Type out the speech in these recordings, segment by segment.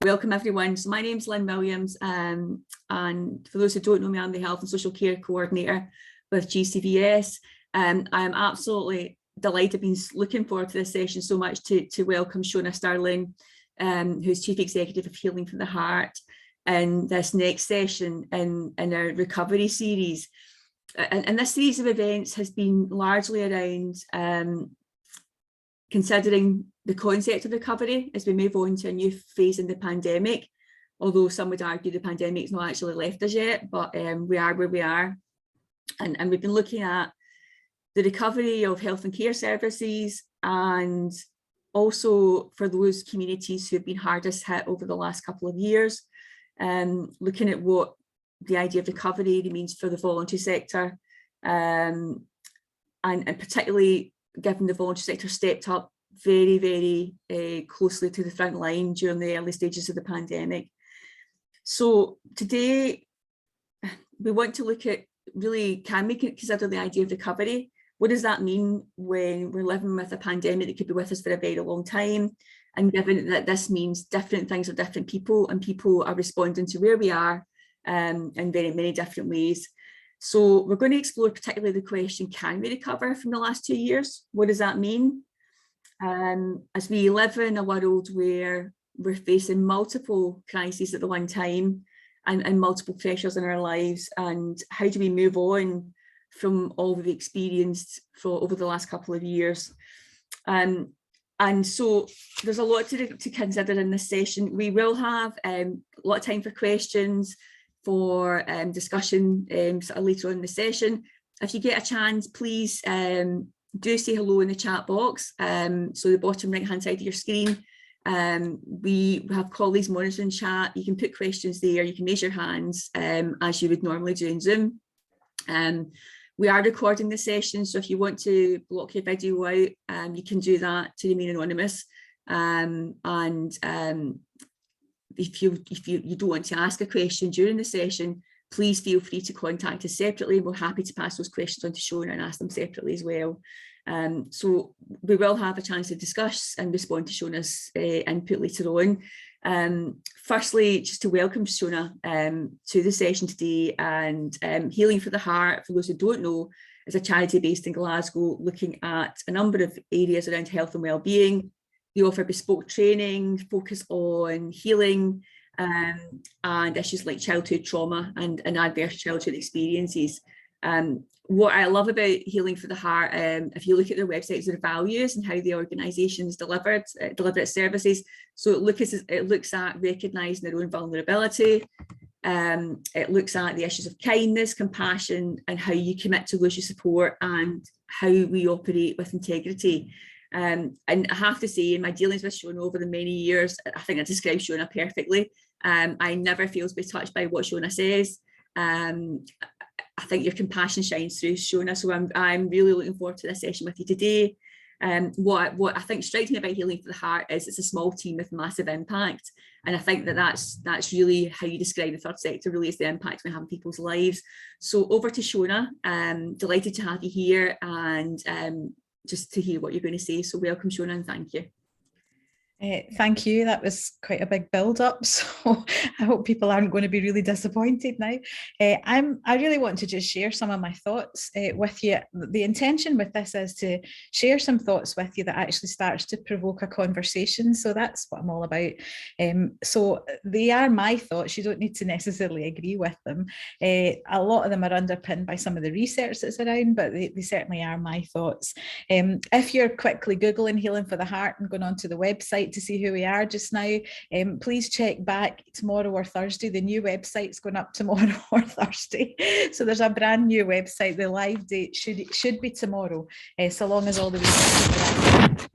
Welcome everyone. So my name's Lynn Williams, and for those who don't know me, I'm the Health and Social Care Coordinator with GCVS. I am absolutely delighted, been looking forward to this session so much to welcome Shona Stirling, who's Chief Executive of Healing for the Heart, in this next session in our recovery series. And this series of events has been largely around considering the concept of recovery as we move on to a new phase in the pandemic, although some would argue the pandemic's not actually left us yet, but we are where we are. And we've been looking at the recovery of health and care services, and also for those communities who have been hardest hit over the last couple of years, looking at what the idea of recovery means for the voluntary sector, and particularly given the voluntary sector stepped up very, very closely to the front line during the early stages of the pandemic. So today, we want to look at really, can we consider the idea of recovery? What does that mean when we're living with a pandemic that could be with us for a very long time? And given that this means different things for different people, and people are responding to where we are in very many different ways. So we're going to explore particularly the question, can we recover from the last 2 years? What does that mean? As we live in a world where we're facing multiple crises at the one time and multiple pressures in our lives, and how do we move on from all we've experienced over the last couple of years? And so there's a lot to consider in this session. We will have a lot of time for questions, for discussion sort of later on in the session. If you get a chance, please do say hello in the chat box. So the bottom right hand side of your screen, we have colleagues monitoring chat. You can put questions there, you can raise your hands as you would normally do in Zoom. We are recording the session, so if you want to block your video out, you can do that to remain anonymous. If you don't want to ask a question during the session, please feel free to contact us separately. We're happy to pass those questions on to Shona and ask them separately as well. So we will have a chance to discuss and respond to Shona's input later on. Firstly, just to welcome Shona to the session today. And Healing for the Heart, for those who don't know, is a charity based in Glasgow looking at a number of areas around health and wellbeing. They offer bespoke training, focus on healing and issues like childhood trauma and adverse childhood experiences. What I love about Healing for the Heart, if you look at their website, is their values and how the organisation is delivered its services. So it looks at recognising their own vulnerability. It looks at the issues of kindness, compassion, and how you commit to those you support, and how we operate with integrity. And I have to say, in my dealings with Shona over the many years, I think that describes Shona perfectly. I never feel to be touched by what Shona says. I think your compassion shines through, Shona. So I'm really looking forward to this session with you today. What I think strikes me about Healing for the Heart is it's a small team with massive impact. And I think that's really how you describe the third sector, really, is the impact we have in people's lives. So over to Shona. Delighted to have you here, and just to hear what you're going to say. So welcome, Shona, and thank you. Thank you. That was quite a big build up, so I hope people aren't going to be really disappointed now. I really want to just share some of my thoughts with you. The intention with this is to share some thoughts with you that actually starts to provoke a conversation. So that's what I'm all about. So they are my thoughts. You don't need to necessarily agree with them. A lot of them are underpinned by some of the research that's around, but they certainly are my thoughts. If you're quickly Googling Healing for the Heart and going onto the website to see who we are just now, please check back tomorrow or Thursday. The new website's going up tomorrow or Thursday, so there's a brand new website. The live date should be tomorrow, so long as all the research.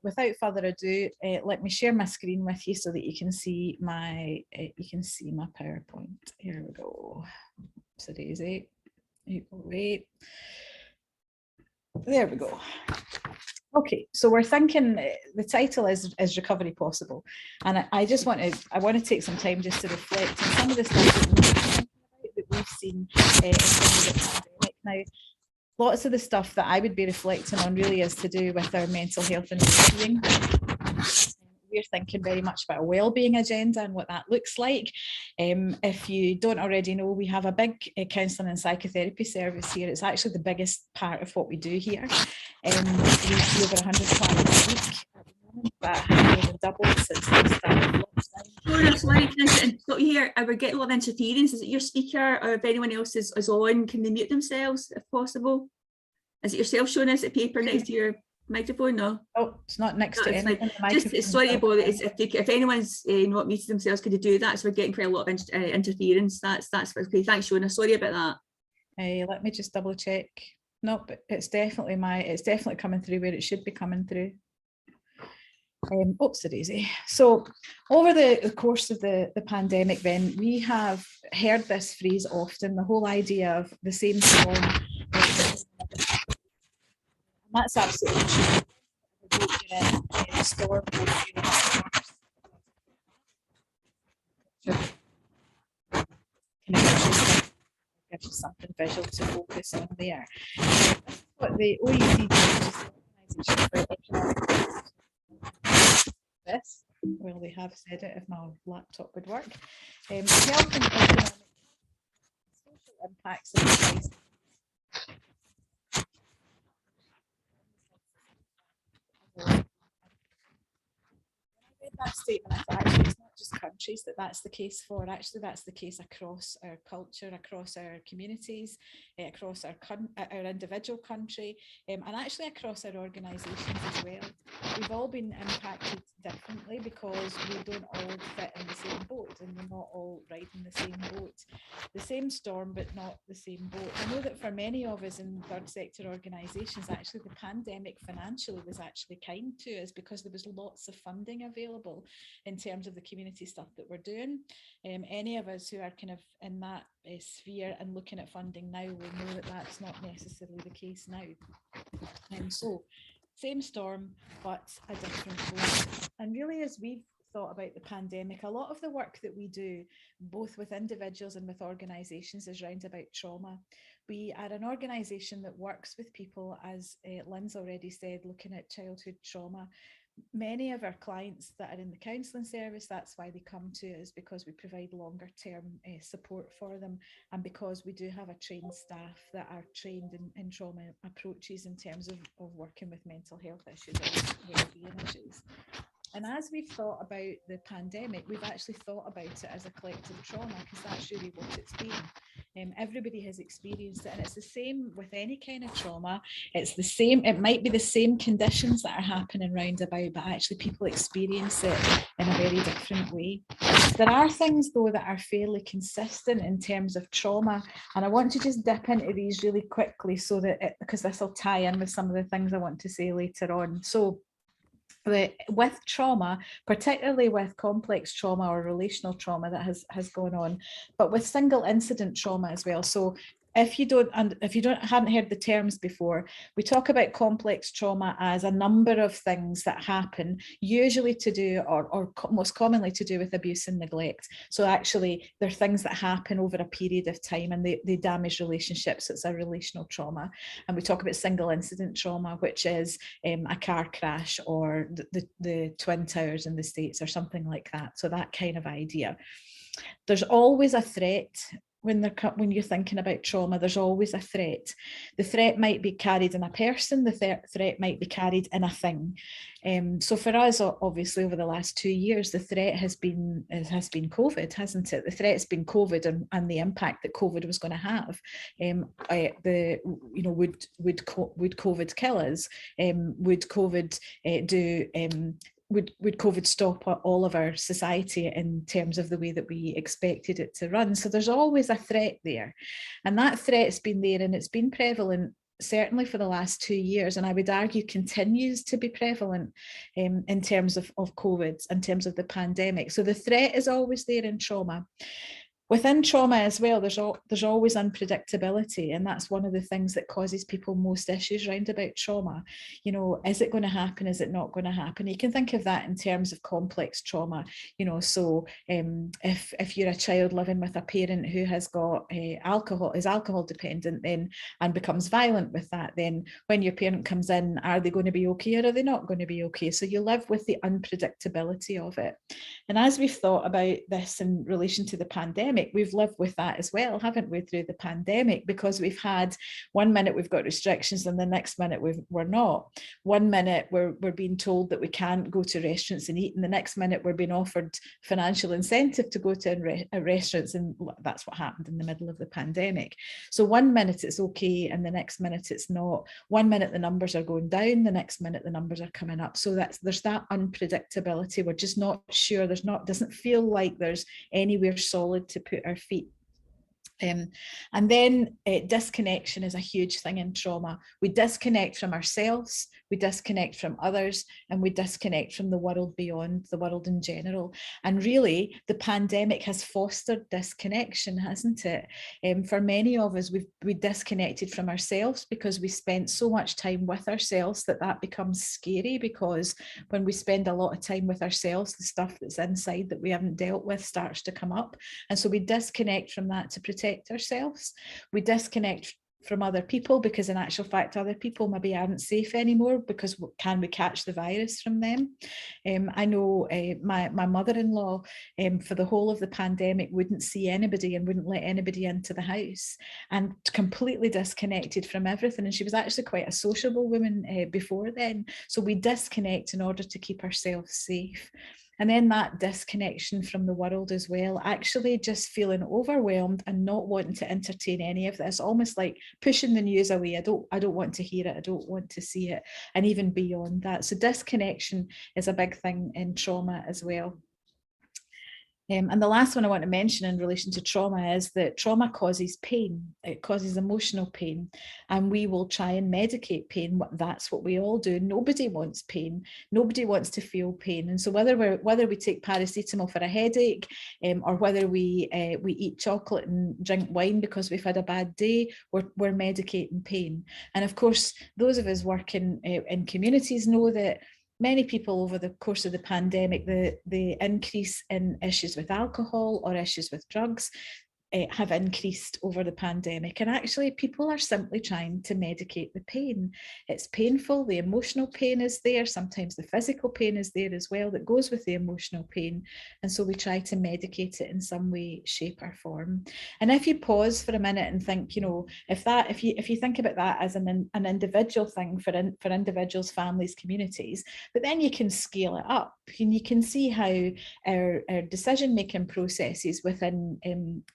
Without further ado, let me share my screen with you so that you can see my PowerPoint. Here we go. So daisy, wait. There we go. Okay, so we're thinking the title is Recovery Possible? And I want to take some time just to reflect on some of the stuff that we've seen in the pandemic. Now, lots of the stuff that I would be reflecting on really is to do with our mental health and well-being. we're thinking very much about a wellbeing agenda and what that looks like. If you don't already know, we have a big counselling and psychotherapy service here. It's actually the biggest part of what we do here. We see over 100 clients a week at the moment. That has more than doubled since the start of lockdown. Sorry, can I stop you here? We're getting a lot of interference. Is it your speaker, or if anyone else is on, can they mute themselves if possible? Is it yourself, Shona? Is it paper next to your microphone? No. Oh, it's not next to anything. Just sorry about it. If anyone's not muted themselves, could you do that? So we're getting quite a lot of interference. That's okay. Thanks, Shona. Sorry about that. Let me just double check. No, but it's definitely coming through where it should be coming through. Oops, daisy. So over the course of the pandemic, then we have heard this phrase often, the whole idea of the same storm. That's absolutely true. Storm give you something visual to focus on there. What the OECD this, well, they have said it if my laptop would work. Health and economic social impacts of the crisis. That statement, I thought actually it's not just countries that's the case for. Actually, that's the case across our culture, across our communities, across our individual country, and actually across our organisations as well. We've all been impacted differently because we don't all fit in the same boat, and we're not all riding the same boat. The same storm, but not the same boat. I know that for many of us in third sector organisations, actually the pandemic financially was actually kind to us because there was lots of funding available in terms of the community stuff that we're doing. Any of us who are kind of in that sphere and looking at funding now will know that that's not necessarily the case now. And so same storm, but a different boat. And really, as we've thought about the pandemic, a lot of the work that we do, both with individuals and with organisations, is round about trauma. We are an organisation that works with people, as Lynn's already said, looking at childhood trauma. Many of our clients that are in the counselling service, that's why they come to us, because we provide longer term support for them, and because we do have a trained staff that are trained in trauma approaches in terms of working with mental health issues or wellbeing issues. And as we've thought about the pandemic, we've actually thought about it as a collective trauma, because that's really what it's been. Everybody has experienced it, and it's the same with any kind of trauma. It's the same, it might be the same conditions that are happening round about, but actually people experience it in a very different way. There are things though that are fairly consistent in terms of trauma, and I want to just dip into these really quickly so that because this will tie in with some of the things I want to say later on. So with trauma, particularly with complex trauma or relational trauma that has gone on, but with single incident trauma as well. So if you hadn't heard the terms before, we talk about complex trauma as a number of things that happen, usually to do or most commonly to do with abuse and neglect. So actually they're things that happen over a period of time and they damage relationships. It's a relational trauma. And we talk about single incident trauma, which is a car crash or the Twin Towers in the States or something like that. So that kind of idea. There's always a threat. When you're thinking about trauma, there's always a threat. The threat might be carried in a person, the threat might be carried in a thing. So for us, obviously, over the last 2 years, the threat has been COVID, hasn't it? The threat's been COVID and the impact that COVID was going to have. Would COVID kill us? Would COVID Would COVID stop all of our society in terms of the way that we expected it to run? So there's always a threat there. And that threat's been there and it's been prevalent certainly for the last 2 years. And I would argue continues to be prevalent in terms of COVID, in terms of the pandemic. So the threat is always there in trauma. Within trauma as well, there's always unpredictability, and that's one of the things that causes people most issues around about trauma. You know, is it going to happen? Is it not going to happen? You can think of that in terms of complex trauma. You know, so if you're a child living with a parent who has got alcohol dependent, then and becomes violent with that, then when your parent comes in, are they going to be okay or are they not going to be okay? So you live with the unpredictability of it. And as we've thought about this in relation to the pandemic, we've lived with that as well, haven't we, through the pandemic, because we've had 1 minute we've got restrictions and the next minute we're not. 1 minute we're being told that we can't go to restaurants and eat, and the next minute we're being offered financial incentive to go to restaurants, and that's what happened in the middle of the pandemic. So 1 minute it's okay and the next minute it's not. 1 minute the numbers are going down, the next minute the numbers are coming up. So there's that unpredictability. We're just not sure. Doesn't feel like there's anywhere solid to put our feet. And then disconnection is a huge thing in trauma. We disconnect from ourselves, we disconnect from others, and we disconnect from the world beyond, the world in general. And really, the pandemic has fostered disconnection, hasn't it? For many of us, we disconnected from ourselves because we spent so much time with ourselves that becomes scary, because when we spend a lot of time with ourselves, the stuff that's inside that we haven't dealt with starts to come up. And so we disconnect from that to protect ourselves. We disconnect from other people because in actual fact other people maybe aren't safe anymore, because can we catch the virus from them? I know my mother-in-law for the whole of the pandemic wouldn't see anybody and wouldn't let anybody into the house, and completely disconnected from everything. And she was actually quite a sociable woman before then. So we disconnect in order to keep ourselves safe. And then that disconnection from the world as well, actually just feeling overwhelmed and not wanting to entertain any of this, almost like pushing the news away. I don't want to hear it. I don't want to see it. And even beyond that. So disconnection is a big thing in trauma as well. And the last one I want to mention in relation to trauma is that trauma causes pain. It causes emotional pain, and we will try and medicate pain. That's what we all do. Nobody wants pain. Nobody wants to feel pain. And so whether we take paracetamol for a headache, or whether we eat chocolate and drink wine because we've had a bad day, we're medicating pain. And of course, those of us working in communities know that many people over the course of the pandemic, the increase in issues with alcohol or issues with drugs have increased over the pandemic. And actually people are simply trying to medicate the pain. It's painful, the emotional pain is there, sometimes the physical pain is there as well that goes with the emotional pain. And so we try to medicate it in some way, shape or form. And if you pause for a minute and think, you know, if you think about that as an individual thing for individuals, families, communities, but then you can scale it up and you can see how our decision-making processes within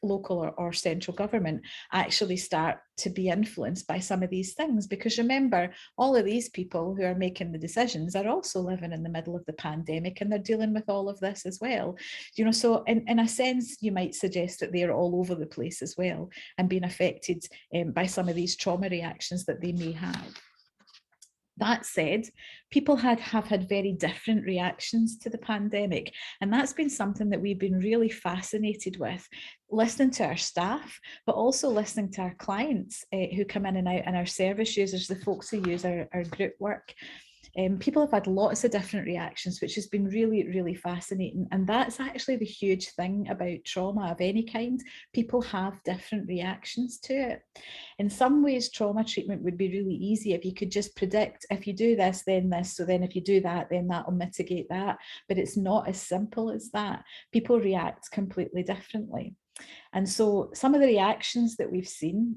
local or central government actually start to be influenced by some of these things. Because remember, all of these people who are making the decisions are also living in the middle of the pandemic, and they're dealing with all of this as well. You know, so in a sense, you might suggest that they're all over the place as well and being affected by some of these trauma reactions that they may have. That said, people have had very different reactions to the pandemic, and that's been something that we've been really fascinated with, listening to our staff, but also listening to our clients who come in and out, and our service users, the folks who use our group work. People have had lots of different reactions, which has been really, really fascinating. And that's actually the huge thing about trauma of any kind. People have different reactions to it. In some ways, trauma treatment would be really easy if you could just predict, if you do this, then this. So then if you do that, then that will mitigate that. But it's not as simple as that. People react completely differently. And so some of the reactions that we've seen,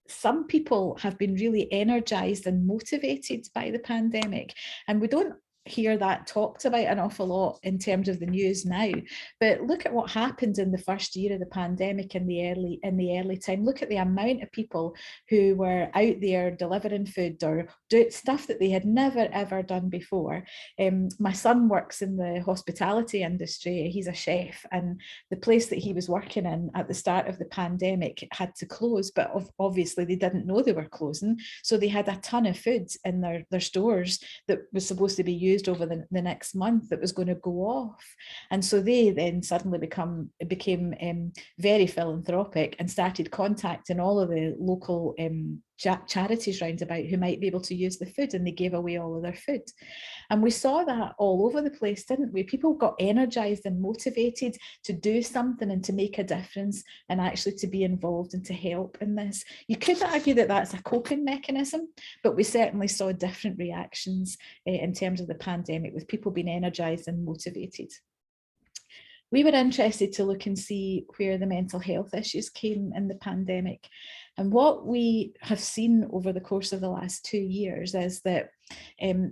some people have been really energized and motivated by the pandemic, and we don't hear that talked about an awful lot in terms of the news now. But look at what happened in the first year of the pandemic in the early time. Look at the amount of people who were out there delivering food or do stuff that they had never ever done before. My son works in the hospitality industry. He's a chef, and the place that he was working in at the start of the pandemic had to close, but obviously they didn't know they were closing, so they had a ton of food in their stores that was supposed to be used used over the next month that was going to go off. And so they then suddenly became very philanthropic and started contacting all of the local charities round about who might be able to use the food, and they gave away all of their food. And we saw that all over the place, didn't we? People got energized and motivated to do something and to make a difference and actually to be involved and to help in this. You could argue that that's a coping mechanism, but we certainly saw different reactions in terms of the pandemic, with people being energized and motivated. We were interested to look and see where the mental health issues came in the pandemic. And what we have seen over the course of the last 2 years is that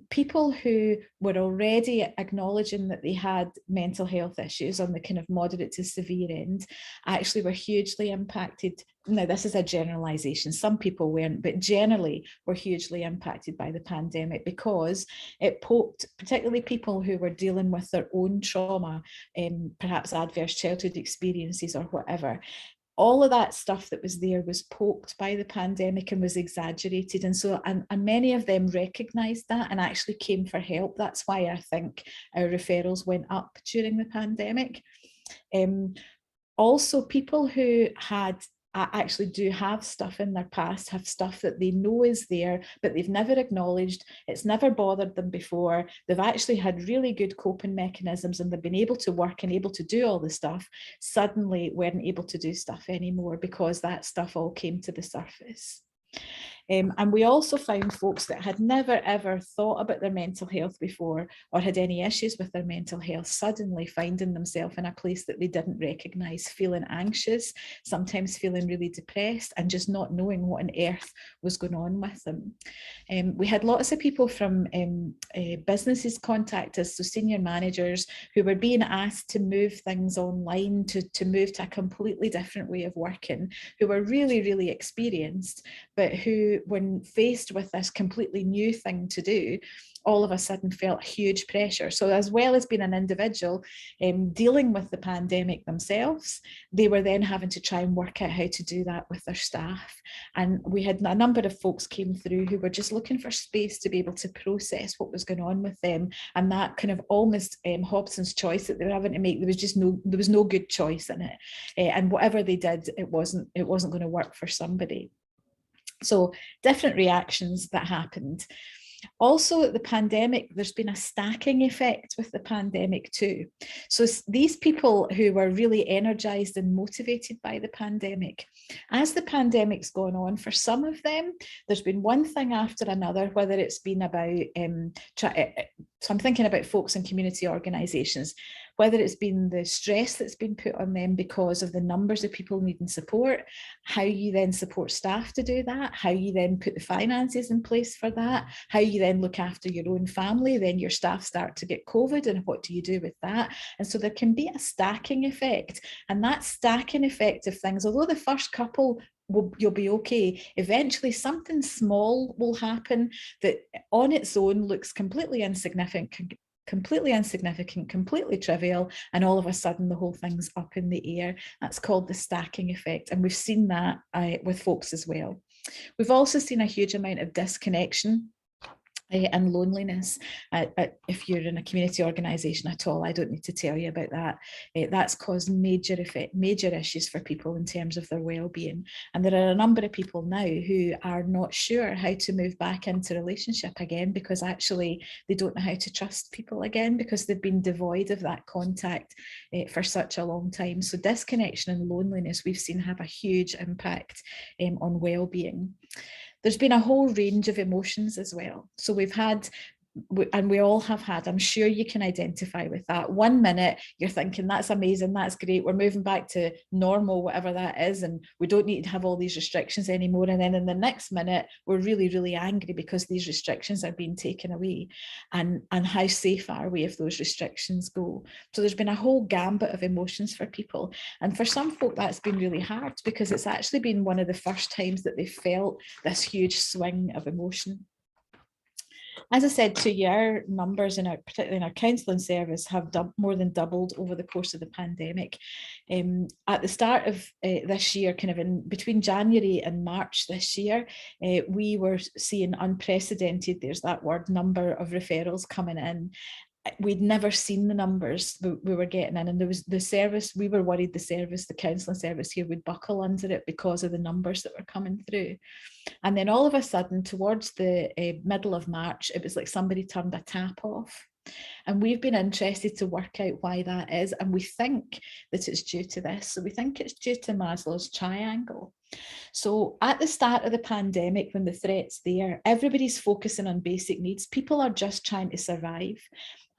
people who were already acknowledging that they had mental health issues on the kind of moderate to severe end actually were hugely impacted. Now, this is a generalization. Some people weren't, but generally were hugely impacted by the pandemic, because it poked, particularly people who were dealing with their own trauma, perhaps adverse childhood experiences or whatever. All of that stuff that was there was poked by the pandemic and was exaggerated. And so, and many of them recognised that and actually came for help. That's why I think our referrals went up during the pandemic. Also, people who actually do have stuff in their past, have stuff that they know is there, but they've never acknowledged, it's never bothered them before. They've actually had really good coping mechanisms and they've been able to work and able to do all the stuff, suddenly weren't able to do stuff anymore because that stuff all came to the surface. And we also found folks that had never ever thought about their mental health before or had any issues with their mental health suddenly finding themselves in a place that they didn't recognise, feeling anxious, sometimes feeling really depressed and just not knowing what on earth was going on with them. We had lots of people from businesses contact us, so senior managers who were being asked to move things online, to move to a completely different way of working, who were really, really experienced, but who, when faced with this completely new thing to do, all of a sudden felt huge pressure. So as well as being an individual dealing with the pandemic themselves, they were then having to try and work out how to do that with their staff. And we had a number of folks came through who were just looking for space to be able to process what was going on with them. And that kind of almost Hobson's choice that they were having to make, there was no good choice in it. And whatever they did, it wasn't going to work for somebody. So different reactions that happened. Also, the pandemic, there's been a stacking effect with the pandemic too. So these people who were really energized and motivated by the pandemic, as the pandemic's gone on, for some of them, there's been one thing after another, whether it's been about, so I'm thinking about folks in community organisations, whether it's been the stress that's been put on them because of the numbers of people needing support, how you then support staff to do that, how you then put the finances in place for that, how you then look after your own family, then your staff start to get COVID and what do you do with that? And so there can be a stacking effect, and that stacking effect of things, although the first couple you'll be okay, eventually something small will happen that on its own looks completely insignificant, completely trivial, and all of a sudden the whole thing's up in the air. That's called the stacking effect, and we've seen that with folks as well. We've also seen a huge amount of disconnection and loneliness. If you're in a community organisation at all, I don't need to tell you about that. That's caused major issues for people in terms of their well-being. And there are a number of people now who are not sure how to move back into relationship again, because actually they don't know how to trust people again, because they've been devoid of that contact for such a long time. So disconnection and loneliness we've seen have a huge impact on well-being. There's been a whole range of emotions as well. So we've had, and we all have had, I'm sure you can identify with that. 1 minute you're thinking, that's amazing, that's great, we're moving back to normal, whatever that is, and we don't need to have all these restrictions anymore. And then in the next minute, we're really, really angry because these restrictions are being taken away. And how safe are we if those restrictions go? So there's been a whole gambit of emotions for people. And for some folk, that's been really hard, because it's actually been one of the first times that they've felt this huge swing of emotion. As I said to you, our numbers, particularly in our counselling service, have more than doubled over the course of the pandemic. At the start of this year, kind of in between January and March this year, we were seeing unprecedented, there's that word, number of referrals coming in. We'd never seen the numbers we were getting in, and there was the service, we were worried the counselling service here would buckle under it because of the numbers that were coming through. And then all of a sudden, towards the middle of March, it was like somebody turned a tap off. And we've been interested to work out why that is. And we think that it's due to this. So we think it's due to Maslow's triangle. So at the start of the pandemic, when the threat's there, everybody's focusing on basic needs. People are just trying to survive.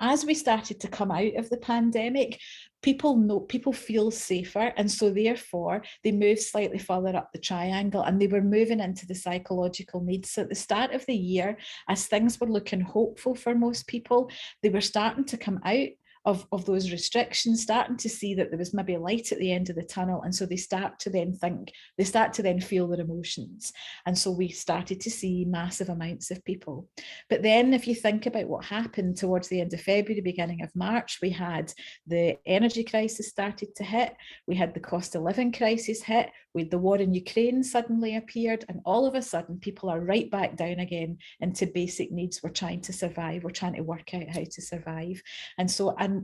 As we started to come out of the pandemic, people feel safer, and so therefore they move slightly further up the triangle, and they were moving into the psychological needs. So at the start of the year, as things were looking hopeful for most people, they were starting to come out of those restrictions, starting to see that there was maybe a light at the end of the tunnel. And so they start to then feel their emotions. And so we started to see massive amounts of people. But then if you think about what happened towards the end of February, beginning of March, we had the energy crisis started to hit, we had the cost of living crisis hit, with the war in Ukraine suddenly appeared, and all of a sudden people are right back down again into basic needs. We're trying to survive, we're trying to work out how to survive. And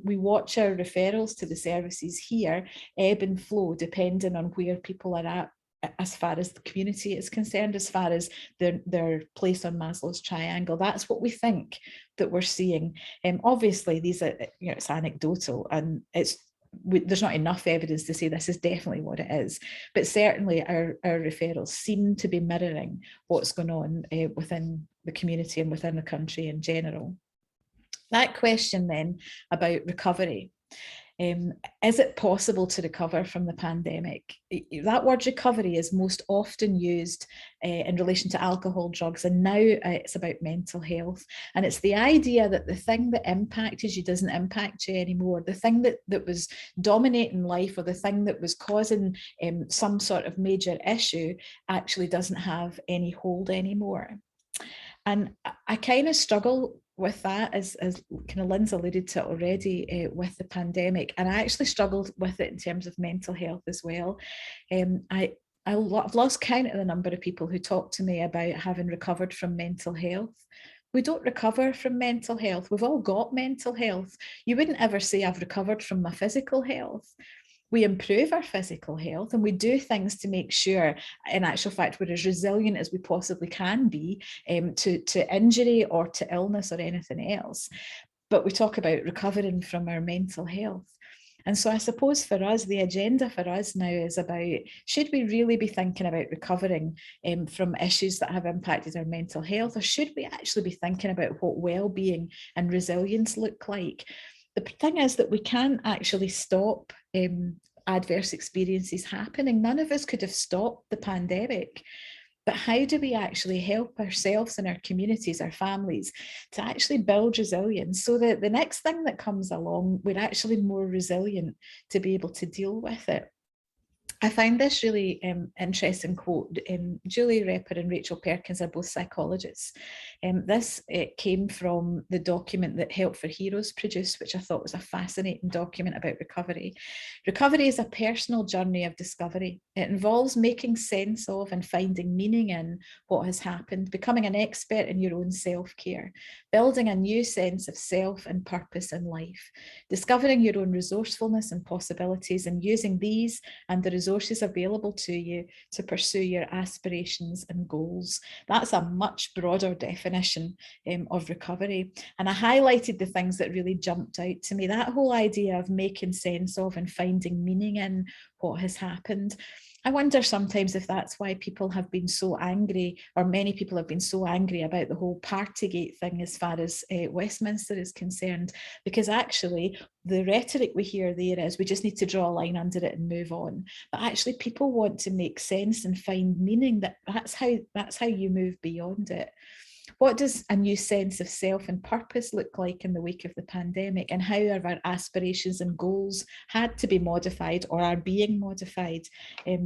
we watch our referrals to the services here ebb and flow depending on where people are at, as far as the community is concerned, as far as their place on Maslow's triangle. That's what we think that we're seeing. Obviously, these are, it's anecdotal, and there's not enough evidence to say this is definitely what it is, but certainly our referrals seem to be mirroring what's going on within the community and within the country in general. That question then about recovery. Is it possible to recover from the pandemic? That word recovery is most often used in relation to alcohol, drugs, and now it's about mental health. And it's the idea that the thing that impacted you doesn't impact you anymore. The thing that was dominating life, or the thing that was causing some sort of major issue, actually doesn't have any hold anymore. And I kind of struggle with that, as kind of Lynn's alluded to already, with the pandemic. And I actually struggled with it in terms of mental health as well. I've lost count of the number of people who talk to me about having recovered from mental health. We don't recover from mental health. We've all got mental health. You wouldn't ever say I've recovered from my physical health. We improve our physical health, and we do things to make sure, in actual fact, we're as resilient as we possibly can be to injury or to illness or anything else. But we talk about recovering from our mental health. And so I suppose for us, the agenda for us now is about, should we really be thinking about recovering from issues that have impacted our mental health, or should we actually be thinking about what well-being and resilience look like? The thing is that we can't actually stop adverse experiences happening. None of us could have stopped the pandemic. But how do we actually help ourselves and our communities, our families, to actually build resilience so that the next thing that comes along, we're actually more resilient to be able to deal with it? I find this really interesting quote. Julie Repper and Rachel Perkins are both psychologists. This came from the document that Help for Heroes produced, which I thought was a fascinating document about recovery. Recovery is a personal journey of discovery. It involves making sense of and finding meaning in what has happened, becoming an expert in your own self-care, building a new sense of self and purpose in life, discovering your own resourcefulness and possibilities, and using these and the resources available to you to pursue your aspirations and goals. That's a much broader definition of recovery. And I highlighted the things that really jumped out to me. That whole idea of making sense of and finding meaning in what has happened. I wonder sometimes if that's why people have been so angry, or many people have been so angry about the whole Partygate thing as far as Westminster is concerned, because actually the rhetoric we hear there is we just need to draw a line under it and move on. But actually people want to make sense and find meaning. That's how you move beyond it. What does a new sense of self and purpose look like in the wake of the pandemic, and how have our aspirations and goals had to be modified or are being modified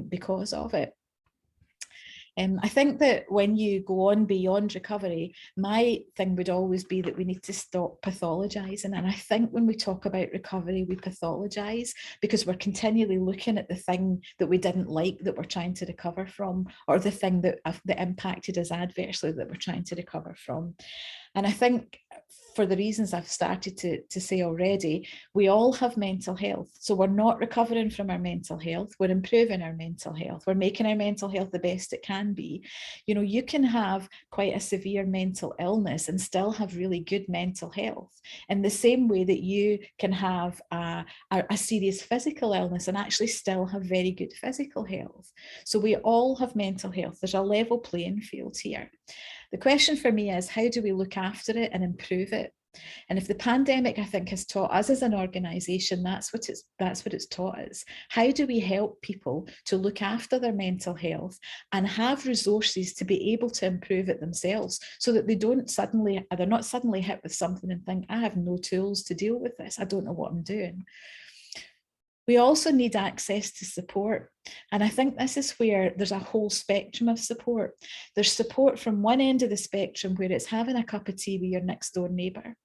because of it? I think that when you go on beyond recovery, my thing would always be that we need to stop pathologizing. And I think when we talk about recovery, we pathologize because we're continually looking at the thing that we didn't like that we're trying to recover from, or the thing that impacted us adversely that we're trying to recover from. And I think for the reasons I've started to say already, we all have mental health. So we're not recovering from our mental health. We're improving our mental health. We're making our mental health the best it can be. You know, you can have quite a severe mental illness and still have really good mental health, in the same way that you can have a serious physical illness and actually still have very good physical health. So we all have mental health. There's a level playing field here. The question for me is, how do we look after it and improve it? And if the pandemic, I think, has taught us as an organisation, that's what it's taught us. How do we help people to look after their mental health and have resources to be able to improve it themselves, so that they're not suddenly hit with something and think, I have no tools to deal with this. I don't know what I'm doing. We also need access to support. And I think this is where there's a whole spectrum of support. There's support from one end of the spectrum, where it's having a cup of tea with your next door neighbour,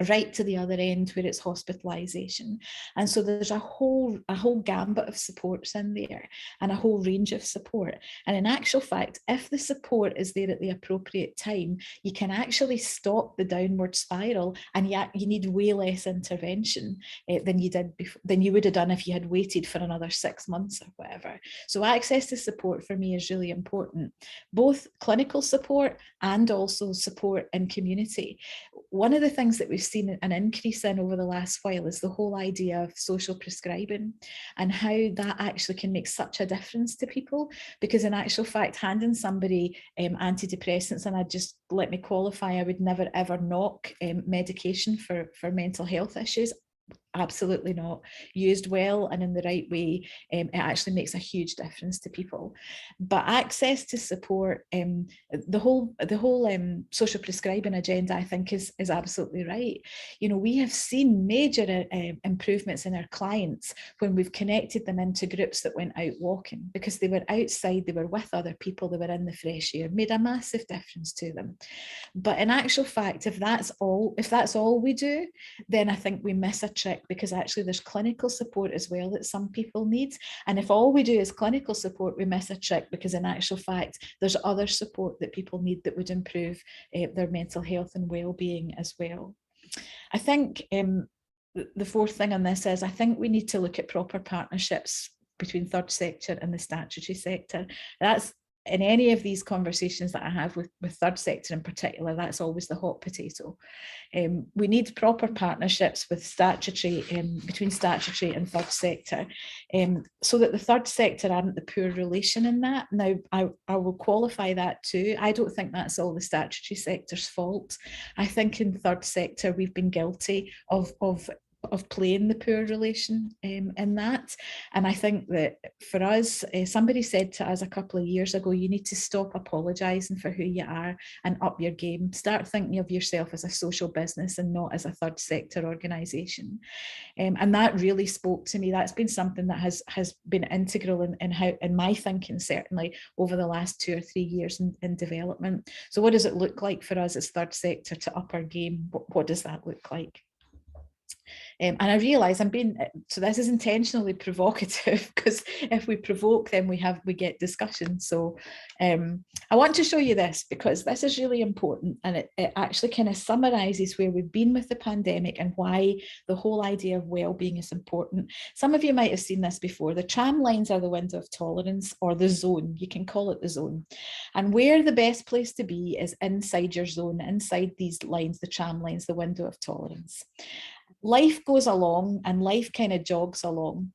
right to the other end where it's hospitalisation. And so there's a whole gambit of supports in there, and a whole range of support. And in actual fact, if the support is there at the appropriate time, you can actually stop the downward spiral, and yet you need way less intervention than you would have done if you had waited for another 6 months or whatever. So access to support for me is really important, both clinical support and also support in community. One of the things that we've seen an increase in over the last while is the whole idea of social prescribing, and how that actually can make such a difference to people. Because in actual fact, handing somebody antidepressants, and let me qualify, I would never ever knock medication for mental health issues. Absolutely not. Used well and in the right way, it actually makes a huge difference to people. But access to support, the whole social prescribing agenda, I think, is absolutely right. You know, we have seen major improvements in our clients when we've connected them into groups that went out walking, because they were outside, they were with other people, they were in the fresh air, made a massive difference to them. But in actual fact, if that's all we do, then I think we miss a trick, because actually there's clinical support as well that some people need. And if all we do is clinical support, we miss a trick, because in actual fact, there's other support that people need that would improve their mental health and well-being as well. I think the fourth thing on this is, I think we need to look at proper partnerships between third sector and the statutory sector. That's, in any of these conversations that I have with third sector in particular, that's always the hot potato. We need proper partnerships with statutory, between statutory and third sector, so that the third sector aren't the poor relation in that. Now, I will qualify that too. I don't think that's all the statutory sector's fault. I think in third sector, we've been guilty of playing the poor relation in that. And I think that for us, somebody said to us a couple of years ago, you need to stop apologising for who you are and up your game. Start thinking of yourself as a social business and not as a third sector organisation. And that really spoke to me. That's been something that has been integral in my thinking, certainly over the last 2 or 3 years in development. So what does it look like for us as third sector to up our game? What does that look like? And I realise so this is intentionally provocative, because if we provoke, then we get discussion. So I want to show you this, because this is really important, and it actually kind of summarises where we've been with the pandemic and why the whole idea of well-being is important. Some of you might have seen this before. The tram lines are the window of tolerance, or the zone. You can call it the zone. And where the best place to be is inside your zone, inside these lines, the tram lines, the window of tolerance. Life goes along, and life kind of jogs along.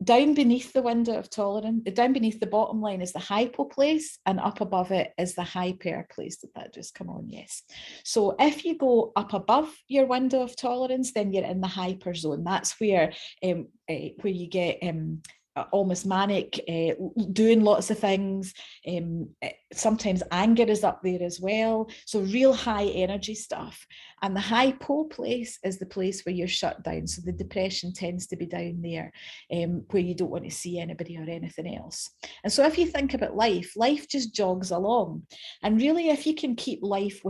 Down beneath the window of tolerance, down beneath the bottom line is the hypo place, and up above it is the hyper place. Did that just come on? Yes. So if you go up above your window of tolerance, then you're in the hyper zone. That's where you get almost manic, doing lots of things. Sometimes anger is up there as well. So real high energy stuff. And the hypo place is the place where you're shut down. So the depression tends to be down there, where you don't want to see anybody or anything else. And so if you think about life just jogs along. And really, if you can keep life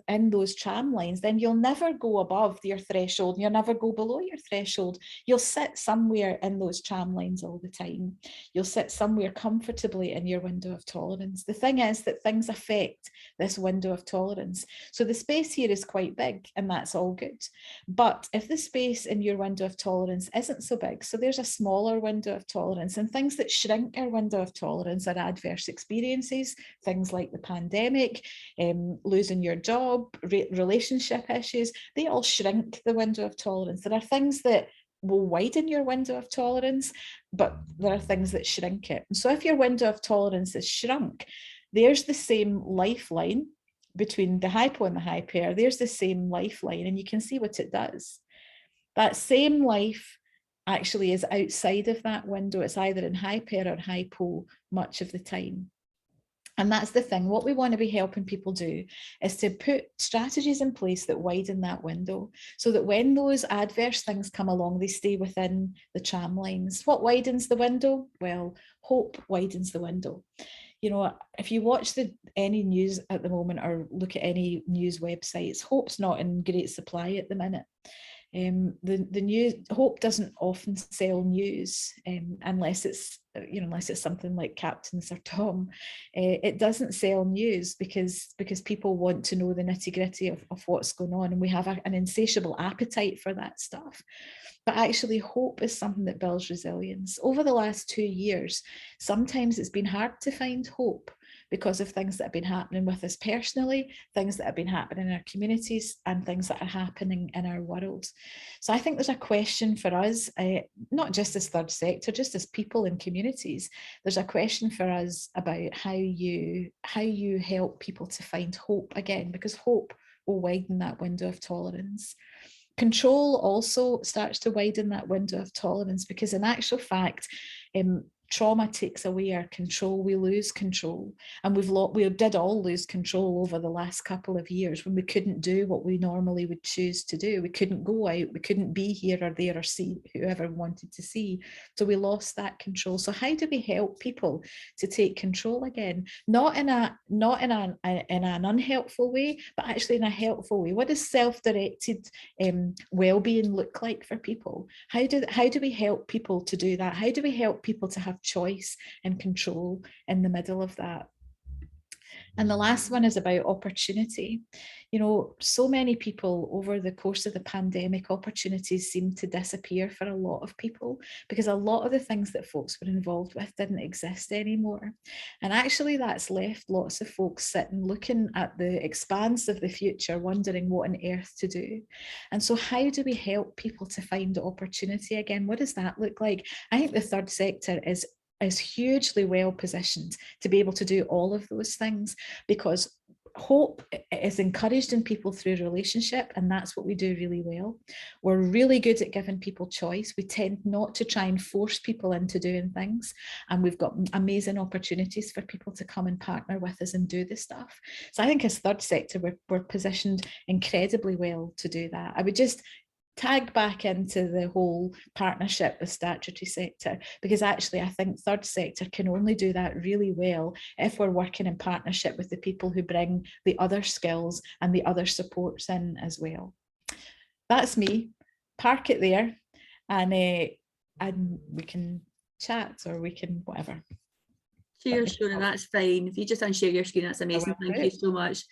in those tram lines, then you'll never go above your threshold. You'll never go below your threshold. You'll sit somewhere in those tram lines all the time. You'll sit somewhere comfortably in your window of tolerance. The thing is that things affect this window of tolerance. So the space here is quite big, and that's all good. But if the space in your window of tolerance isn't so big, so there's a smaller window of tolerance, and things that shrink our window of tolerance are adverse experiences, things like the pandemic, losing your job, relationship issues, they all shrink the window of tolerance. There are things that will widen your window of tolerance, but there are things that shrink it. And so if your window of tolerance is shrunk, there's the same lifeline between the hypo and the hyper. There's the same lifeline, and you can see what it does. That same life actually is outside of that window. It's either in hyper or hypo much of the time. And that's the thing. What we want to be helping people do is to put strategies in place that widen that window, so that when those adverse things come along, they stay within the tram lines. What widens the window? Well, hope widens the window. You know, if you watch any news at the moment or look at any news websites, hope's not in great supply at the minute. The news, Hope doesn't often sell news, unless it's something like Captain Sir Tom. It doesn't sell news because people want to know the nitty-gritty of what's going on, and we have an insatiable appetite for that stuff. But actually, hope is something that builds resilience. Over the last 2 years, sometimes it's been hard to find hope because of things that have been happening with us personally, things that have been happening in our communities, and things that are happening in our world. So I think there's a question for us, not just as third sector, just as people in communities, there's a question for us about how you help people to find hope again, because hope will widen that window of tolerance. Control also starts to widen that window of tolerance, because in actual fact, trauma takes away our control. We lose control, and we did all lose control over the last couple of years when we couldn't do what we normally would choose to do. We couldn't go out, we couldn't be here or there or see whoever we wanted to see. So we lost that control. So how do we help people to take control again? Not in an unhelpful way, but actually in a helpful way. What does self-directed well-being look like for people? How do we help people to do that? How do we help people to have choice and control in the middle of that? And the last one is about opportunity. You know, so many people over the course of the pandemic, opportunities seem to disappear for a lot of people, because a lot of the things that folks were involved with didn't exist anymore. And actually that's left lots of folks sitting looking at the expanse of the future, wondering what on earth to do. And so how do we help people to find opportunity again? What does that look like? I think the third sector is hugely well positioned to be able to do all of those things, because hope is encouraged in people through relationship, and that's what we do really well. We're really good at giving people choice. We tend not to try and force people into doing things, and we've got amazing opportunities for people to come and partner with us and do this stuff. So I think as third sector, we're positioned incredibly well to do that. I would just tag back into the whole partnership with statutory sector, because actually I think third sector can only do that really well if we're working in partnership with the people who bring the other skills and the other supports in as well. That's me. Park it there, and we can chat, or we can whatever. Cheers, Shona, that's fine. If you just unshare your screen, that's amazing. Thank you so much.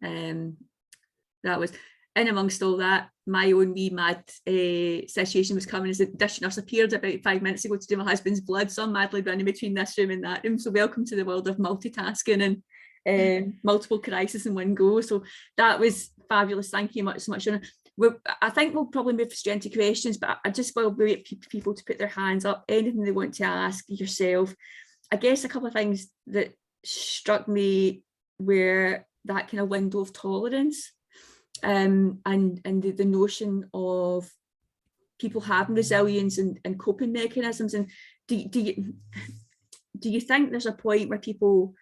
That was, in amongst all that, my own wee mad situation was coming as the dish nurse appeared about 5 minutes ago to do my husband's blood, so I'm madly running between this room and that room. So welcome to the world of multitasking and multiple crises in one go. So that was fabulous. Thank you so much, Shona. I think we'll probably move straight into questions, but I just will wait for people to put their hands up, anything they want to ask yourself. I guess a couple of things that struck me were that kind of window of tolerance, and the notion of people having resilience and coping mechanisms. And do you think there's a point where people,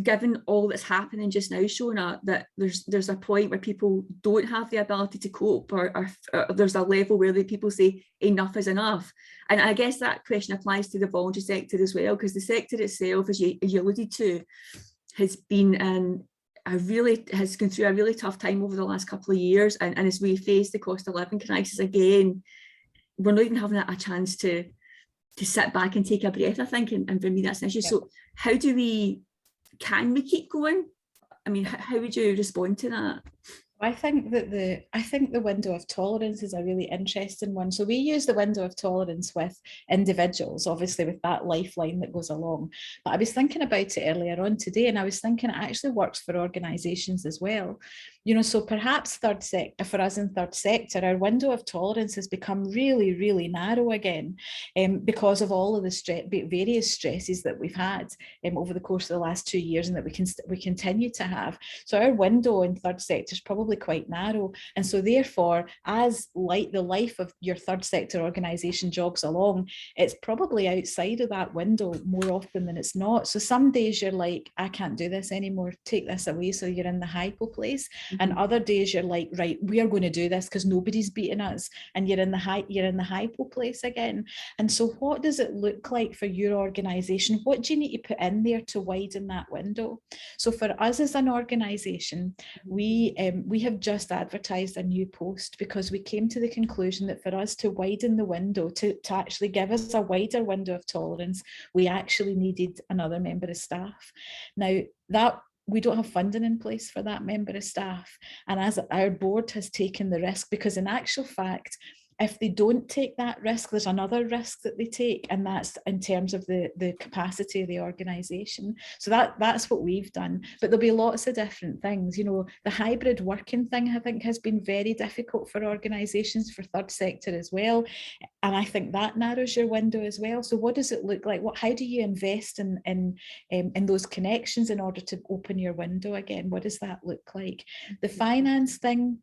given all that's happening just now, Shona, that there's a point where people don't have the ability to cope, or there's a level where the people say enough is enough? And I guess that question applies to the voluntary sector as well, because the sector itself, as you alluded to, has been has gone through a really tough time over the last couple of years, and as we face the cost of living crisis again, we're not even having a chance to sit back and take a breath, I think, and for me that's an issue. Yeah. So how can we keep going? I mean, how would you respond to that? I think that the window of tolerance is a really interesting one. So we use the window of tolerance with individuals, obviously with that lifeline that goes along. But I was thinking about it earlier on today, and I was thinking it actually works for organisations as well. You know, so perhaps for us in third sector, our window of tolerance has become really, really narrow again, because of all of the various stresses that we've had over the course of the last 2 years, and that we continue to have. So our window in third sector is probably quite narrow, and so therefore, as the life of your third sector organisation jogs along, it's probably outside of that window more often than it's not. So some days you're like, I can't do this anymore, take this away, so you're in the hypo place. And other days you're like, right, we are going to do this because nobody's beating us, and you're in the hypo place again. And so what does it look like for your organisation? What do you need to put in there to widen that window? So for us as an organisation, we have just advertised a new post because we came to the conclusion that for us to widen the window, to actually give us a wider window of tolerance, we actually needed another member of staff. Now, that we don't have funding in place for that member of staff. And as our board has taken the risk, because in actual fact, if they don't take that risk, there's another risk that they take, and that's in terms of the capacity of the organisation. So that's what we've done. But there'll be lots of different things. You know, the hybrid working thing, I think, has been very difficult for organisations, for third sector as well. And I think that narrows your window as well. So what does it look like? How do you invest in those connections in order to open your window again? What does that look like? The finance thing,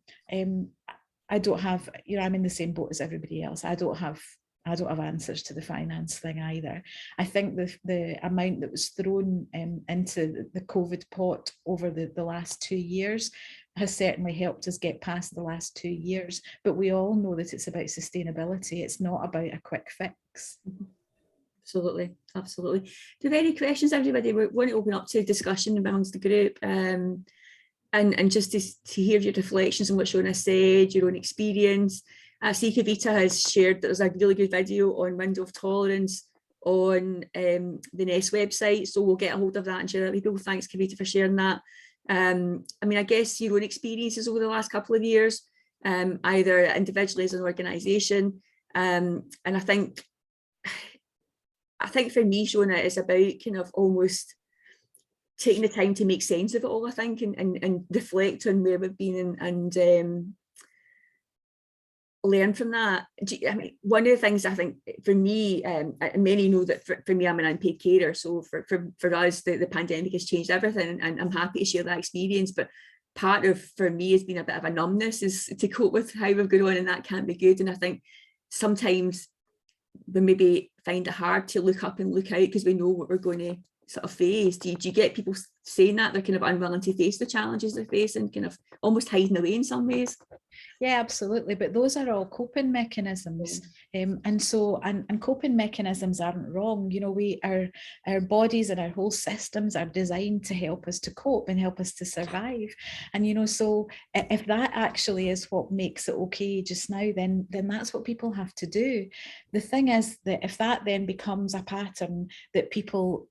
I don't have, you know, I'm in the same boat as everybody else. I don't have answers to the finance thing either. I think the amount that was thrown into the COVID pot over the last 2 years has certainly helped us get past the last 2 years. But we all know that it's about sustainability. It's not about a quick fix. Absolutely, absolutely. Do you have any questions, everybody? We want to open up to discussion amongst the group. And just to hear your reflections on what Shona said, your own experience. See, Kavita has shared that there's a really good video on window of tolerance on the Nest website, so we'll get a hold of that and share that with people. Thanks, Kavita, for sharing that. I mean, I guess your own experiences over the last couple of years, either individually as an organisation, and I think for me, Shona, it's about kind of almost taking the time to make sense of it all, I think, and reflect on where we've been and learn from that. I mean, one of the things I think for me, and many know that for me, I'm an unpaid carer, so for us, the pandemic has changed everything, and I'm happy to share that experience. But part of, for me, has been a bit of a numbness, is to cope with how we've gone on, and that can't be good. And I think sometimes we maybe find it hard to look up and look out because we know what we're going to sort of face. Do you get people saying that they're kind of unwilling to face the challenges they're facing, kind of almost hiding away in some ways? Yeah, absolutely. But those are all coping mechanisms. And coping mechanisms aren't wrong. You know, our bodies and our whole systems are designed to help us to cope and help us to survive. And, you know, so if that actually is what makes it okay just now, then that's what people have to do. The thing is that if that then becomes a pattern, that people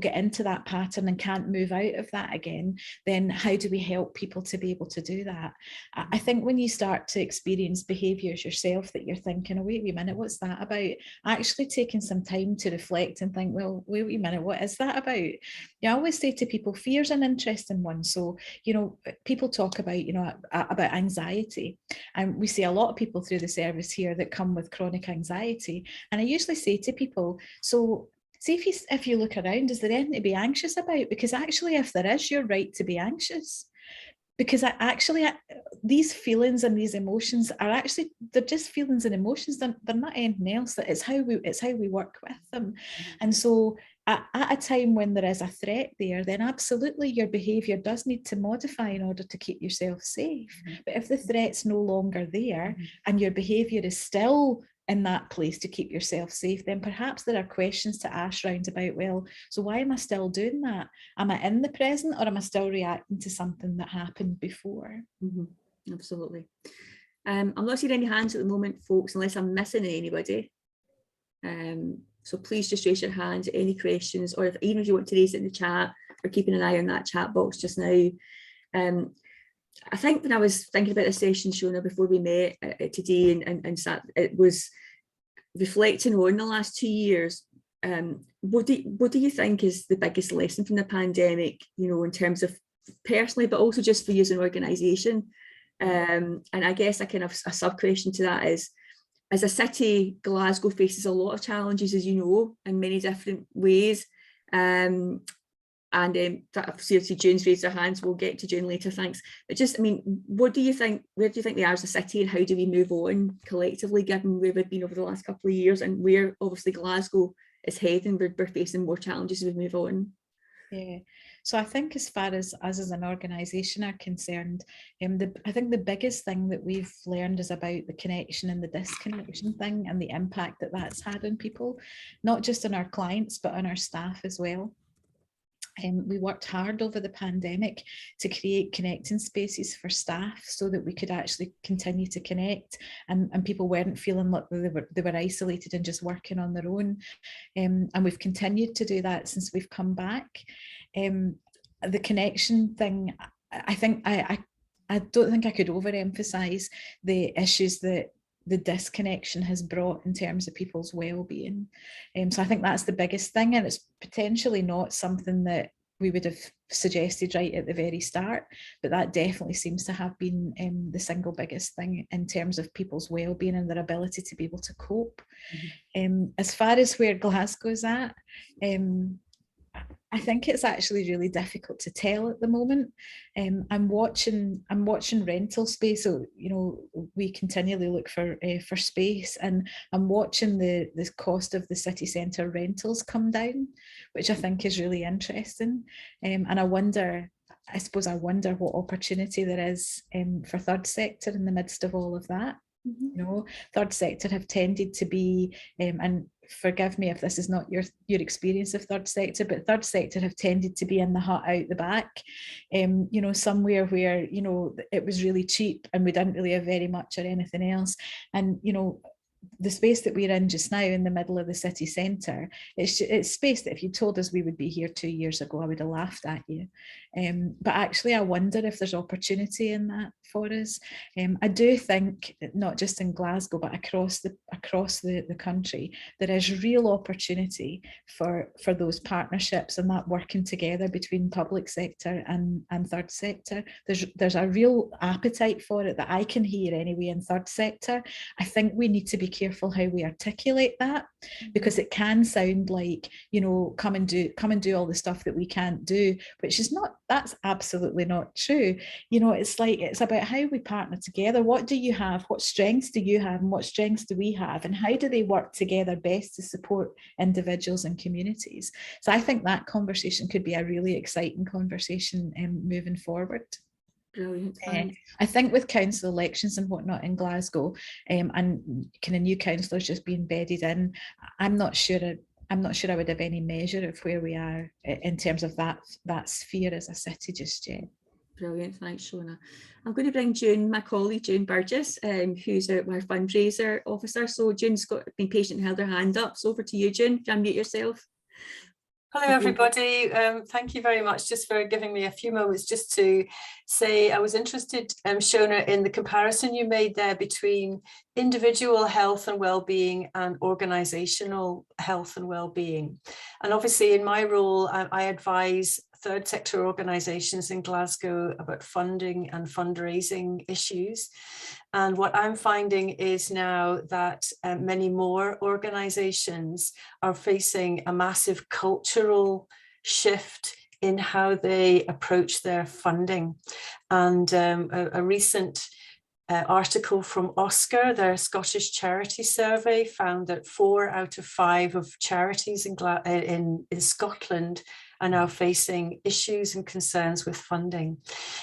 get into that pattern and can't move out of that again, then how do we help people to be able to do that? I think when you start to experience behaviours yourself that you're thinking, oh, wait a minute, what's that about? Actually taking some time to reflect and think, well, wait a minute, what is that about? I always say to people, fear's an interesting one. So, you know, people talk about, you know, about anxiety. And we see a lot of people through the service here that come with chronic anxiety. And I usually say to people, so see if you look around, is there anything to be anxious about? Because actually, if there is, you're right to be anxious. because these feelings and these emotions are actually, they're just feelings and emotions. They're not anything else. That it's how we work with them. And so at a time when there is a threat there, then absolutely your behaviour does need to modify in order to keep yourself safe. But if the threat's no longer there and your behaviour is still in that place to keep yourself safe, then perhaps there are questions to ask round about, well, so why am I still doing that? Am I in the present, or am I still reacting to something that happened before? Absolutely. I'm not seeing any hands at the moment, folks, unless I'm missing anybody. So please just raise your hand, any questions, or even if you want to raise it in the chat, we're keeping an eye on that chat box just now. I think when I was thinking about this session, Shona, before we met today and sat, it was reflecting on the last 2 years. What do you think is the biggest lesson from the pandemic, in terms of personally, but also just for you as an organisation? And I guess a kind of a sub question to that is, as a city, Glasgow faces a lot of challenges, as you know, in many different ways. See June's raised her hands, we'll get to June later, thanks. But just, what do you think, where do you think we are as a city, and how do we move on collectively, given where we've been over the last couple of years, and where obviously Glasgow is heading? We're facing more challenges as we move on. Yeah, so I think as far as us as an organisation are concerned, I think the biggest thing that we've learned is about the connection and the disconnection thing, and the impact that that's had on people, not just on our clients, but on our staff as well. We worked hard over the pandemic to create connecting spaces for staff so that we could actually continue to connect, and people weren't feeling like they were isolated and just working on their own. And we've continued to do that since we've come back. The connection thing, I think I don't think I could overemphasize the issues that the disconnection has brought in terms of people's well-being. So I think that's the biggest thing, and it's potentially not something that we would have suggested right at the very start, but that definitely seems to have been the single biggest thing in terms of people's well-being and their ability to be able to cope. As far as where Glasgow's at, I think it's actually really difficult to tell at the moment. I'm watching rental space, so we continually look for space, and I'm watching the cost of the city centre rentals come down, which I think is really interesting. And I wonder what opportunity there is for third sector in the midst of all of that. Third sector have tended to be, and forgive me if this is not your experience of third sector, but third sector have tended to be in the hut out the back, somewhere where it was really cheap and we didn't really have very much or anything else. And the space that we're in just now in the middle of the city centre, it's space that if you told us we would be here 2 years ago, I would have laughed at you. But actually I wonder if there's opportunity in that for us. I do think not just in Glasgow, but across the country, there is real opportunity for those partnerships and that working together between public sector and third sector. There's a real appetite for it that I can hear anyway in third sector. I think we need to be careful how we articulate that, because it can sound like, come and do all the stuff that we can't do, which is not, that's absolutely not true. It's about how we partner together. What do you have? What strengths do you have? And what strengths do we have? And how do they work together best to support individuals and communities? So I think that conversation could be a really exciting conversation moving forward. Brilliant. I think with council elections and whatnot in Glasgow, and kind of new councillors just being bedded in, I'm not sure I would have any measure of where we are in terms of that sphere as a city just yet. Brilliant, thanks, Shona. I'm going to bring June, my colleague June Burgess, who's our fundraiser officer. So June's been patient and held her hand up. So over to you, June. If you unmute yourself. Hello everybody, thank you very much just for giving me a few moments just to say I was interested, Shona, in the comparison you made there between individual health and well-being and organisational health and well-being. And obviously in my role, I advise third sector organisations in Glasgow about funding and fundraising issues. And what I'm finding is now that many more organisations are facing a massive cultural shift in how they approach their funding. and a recent article from Oscar, their Scottish charity survey, found that 4 out of 5 of charities in Scotland are now facing issues and concerns with funding.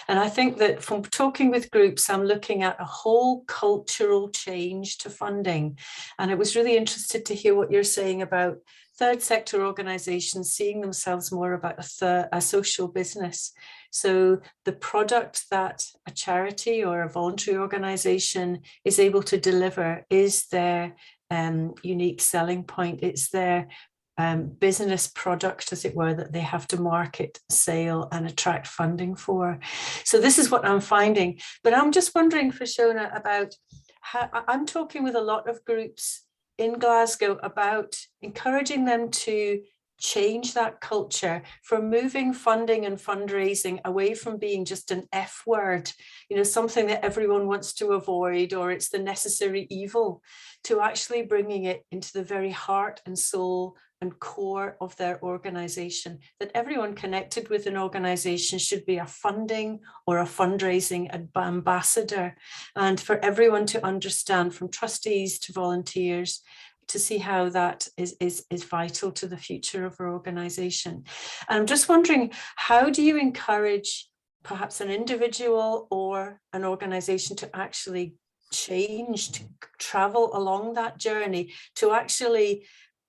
And I think that from talking with groups, I'm looking at a whole cultural change to funding. And I was really interested to hear what you're saying about third sector organisations seeing themselves more about a social business. So the product that a charity or a voluntary organisation is able to deliver is their unique selling point. It's their business product, as it were, that they have to market, sell and attract funding for. So this is what I'm finding. But I'm just wondering for Shona about how I'm talking with a lot of groups in Glasgow about encouraging them to change that culture from moving funding and fundraising away from being just an F word, something that everyone wants to avoid, or it's the necessary evil, to actually bringing it into the very heart and soul and core of their organization, that everyone connected with an organization should be a funding or a fundraising ambassador, and for everyone to understand, from trustees to volunteers, to see how that is vital to the future of our organization. And I'm just wondering, how do you encourage perhaps an individual or an organization to actually change, to travel along that journey, to actually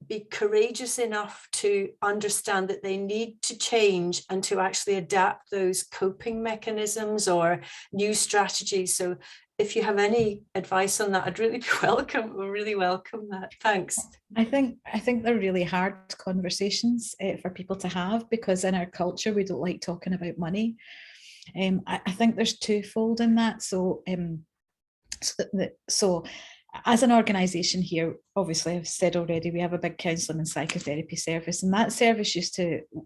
be courageous enough to understand that they need to change and to actually adapt those coping mechanisms or new strategies? So if you have any advice on that, I'd really welcome that. Thanks. I think they're really hard conversations for people to have, because in our culture we don't like talking about money. I think there's twofold in that. So as an organisation here, obviously I've said already, we have a big counselling and psychotherapy service, and that service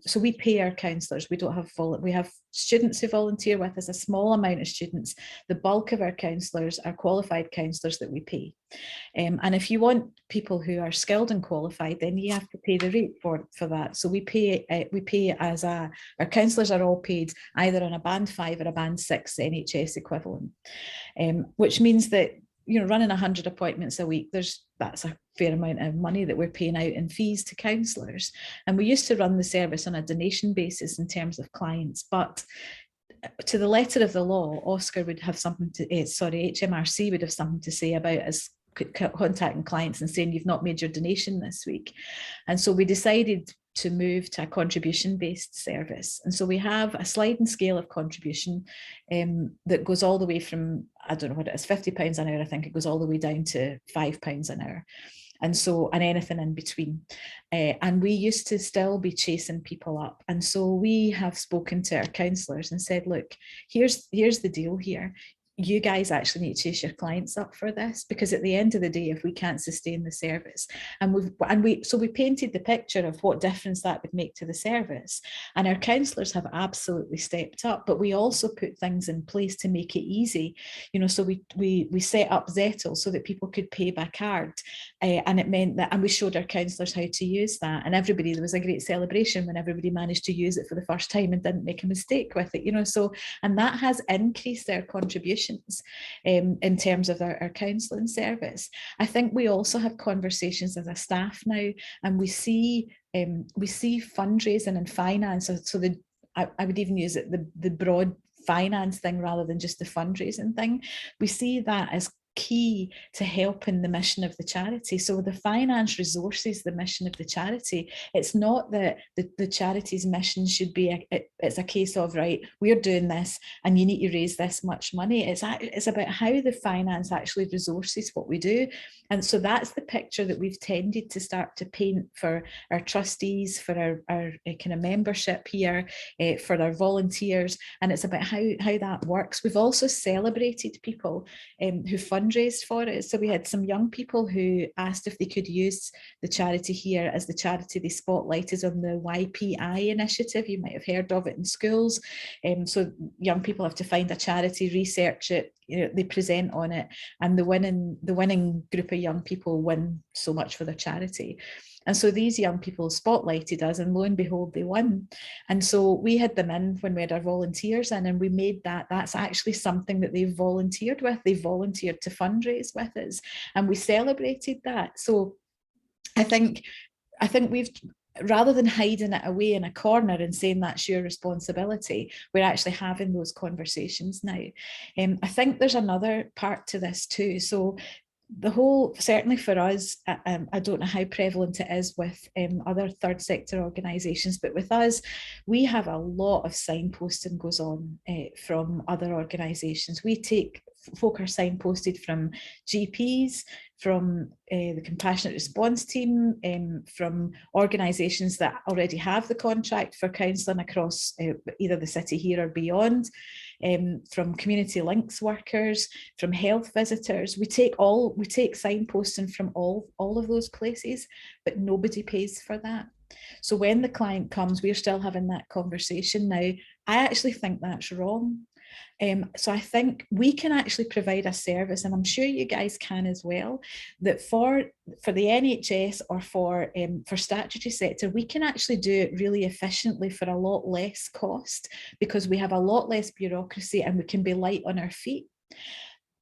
so we pay our counsellors. We don't have we have students who volunteer with us, a small amount of students. The bulk of our counsellors are qualified counsellors that we pay. And if you want people who are skilled and qualified, then you have to pay the rate for that. So we pay our counsellors are all paid either on a band 5 or a band 6 NHS equivalent, which means that running 100 appointments a week, that's a fair amount of money that we're paying out in fees to counsellors. And we used to run the service on a donation basis in terms of clients, but to the letter of the law, Oscar would have something to, HMRC would have something to say about us contacting clients and saying, you've not made your donation this week. And so we decided to move to a contribution-based service. And so we have a sliding scale of contribution that goes all the way from, I don't know what it is, £50 an hour, I think it goes all the way down to £5 an hour. And anything in between. And we used to still be chasing people up. And so we have spoken to our counsellors and said, look, here's the deal here. You guys actually need to chase your clients up for this, because at the end of the day, if we can't sustain the service, so we painted the picture of what difference that would make to the service, and our counsellors have absolutely stepped up. But we also put things in place to make it easy, so we set up Zettle so that people could pay by card, and it meant that, and we showed our counsellors how to use that, and there was a great celebration when everybody managed to use it for the first time and didn't make a mistake with it, and that has increased our contribution in terms of our counselling service. I think we also have conversations as a staff now, and we see fundraising and finance. So I would even use it the broad finance thing rather than just the fundraising thing. We see that as key to helping the mission of the charity. So the finance resources the mission of the charity. It's not that the charity's mission should be it's a case of, right, we're doing this and you need to raise this much money. It's about how the finance actually resources what we do. And so that's the picture that we've tended to start to paint for our trustees, for our kind of membership here, for our volunteers, and it's about how that works. We've also celebrated people who fundraised for it. So we had some young people who asked if they could use the charity here as the charity they spotlighted on the YPI initiative. You might have heard of it in schools. So young people have to find a charity, research it, they present on it, and the winning group of young people win so much for their charity. And so these young people spotlighted us, and lo and behold, they won. And so we had them in when we had our volunteers in, and we made that's actually something that they volunteered with. They volunteered to fundraise with us, and we celebrated that. So I think we've, rather than hiding it away in a corner and saying that's your responsibility, we're actually having those conversations now. I think there's another part to this too. So the whole, certainly for us, I don't know how prevalent it is with other third sector organisations, but with us, we have a lot of signposting goes on from other organisations. Folk are signposted from GPs, from the compassionate response team, from organisations that already have the contract for counselling across either the city here or beyond, from community links workers, from health visitors. We take signposting from all of those places, but nobody pays for that. So when the client comes, we're still having that conversation now. I actually think that's wrong. So I think we can actually provide a service, and I'm sure you guys can as well, that for the NHS or for statutory sector, we can actually do it really efficiently for a lot less cost, because we have a lot less bureaucracy and we can be light on our feet.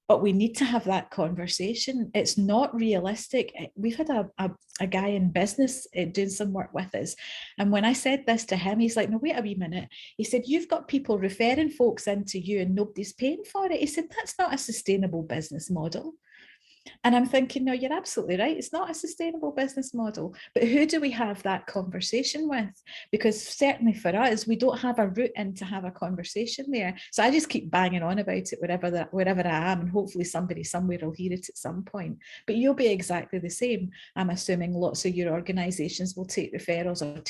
But we need to have that conversation. It's not realistic. We've had a guy in business doing some work with us. And when I said this to him, he's like, no, wait a wee minute. He said, you've got people referring folks into you and nobody's paying for it. He said, that's not a sustainable business model. And I'm thinking, no, you're absolutely right. It's not a sustainable business model. But who do we have that conversation with? Because certainly for us, we don't have a route in to have a conversation there. So I just keep banging on about it wherever I am, and hopefully somebody somewhere will hear it at some point. But you'll be exactly the same. I'm assuming lots of your organisations will take referrals, or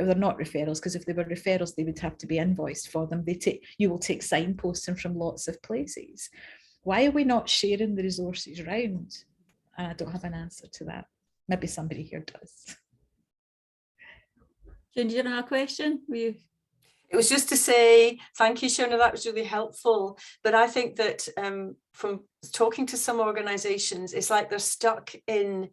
they're not referrals, because if they were referrals, they would have to be invoiced for them. You will take signposting from lots of places. Why are we not sharing the resources around? And I don't have an answer to that. Maybe somebody here does. June, do you have a question? It was just to say, thank you, Shona, that was really helpful. But I think that from talking to some organisations, it's like they're stuck in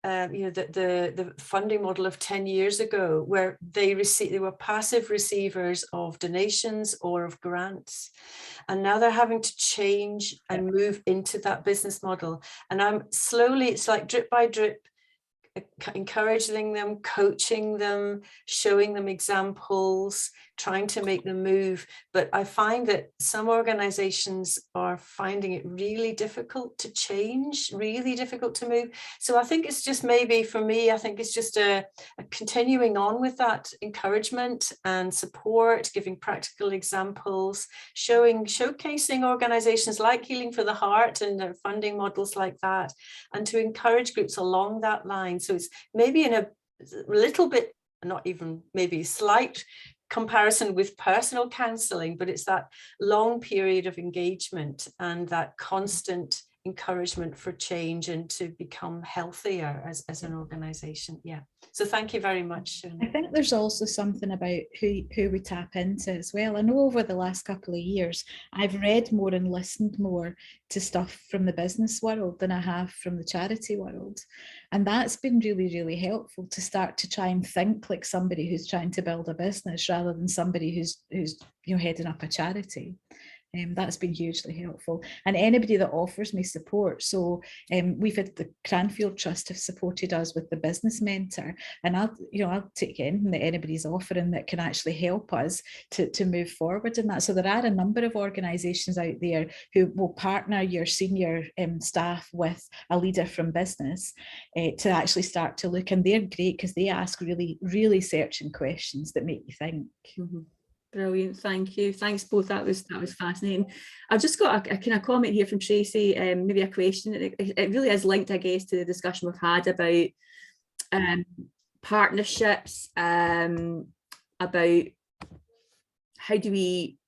the funding model of 10 years ago, where they were passive receivers of donations or of grants, and now they're having to change and move into that business model. And it's like drip by drip, encouraging them, coaching them, showing them examples, trying to make them move. But I find that some organizations are finding it really difficult to change, really difficult to move. So I think it's just, maybe for me, I think it's just a continuing on with that encouragement and support, giving practical examples, showcasing organizations like Healing for the Heart and funding models like that, and to encourage groups along that line. So it's maybe in a little bit, not even maybe slight comparison with personal counselling, but it's that long period of engagement and that constant encouragement for change and to become healthier as an organisation. Yeah. So thank you very much, Shona. I think there's also something about who we tap into as well. I know over the last couple of years, I've read more and listened more to stuff from the business world than I have from the charity world. And that's been really, really helpful to start to try and think like somebody who's trying to build a business rather than somebody who's heading up a charity. That's been hugely helpful. And anybody that offers me support, so we've had the Cranfield Trust have supported us with the business mentor, and I'll take anything that anybody's offering that can actually help us to move forward in that. So there are a number of organisations out there who will partner your senior staff with a leader from business to actually start to look, and they're great because they ask really, really searching questions that make you think. Mm-hmm. Brilliant, thank you. Thanks both. That was fascinating. I've just got a kind of comment here from Tracy, maybe a question. It really is linked, I guess, to the discussion we've had about partnerships, about how do we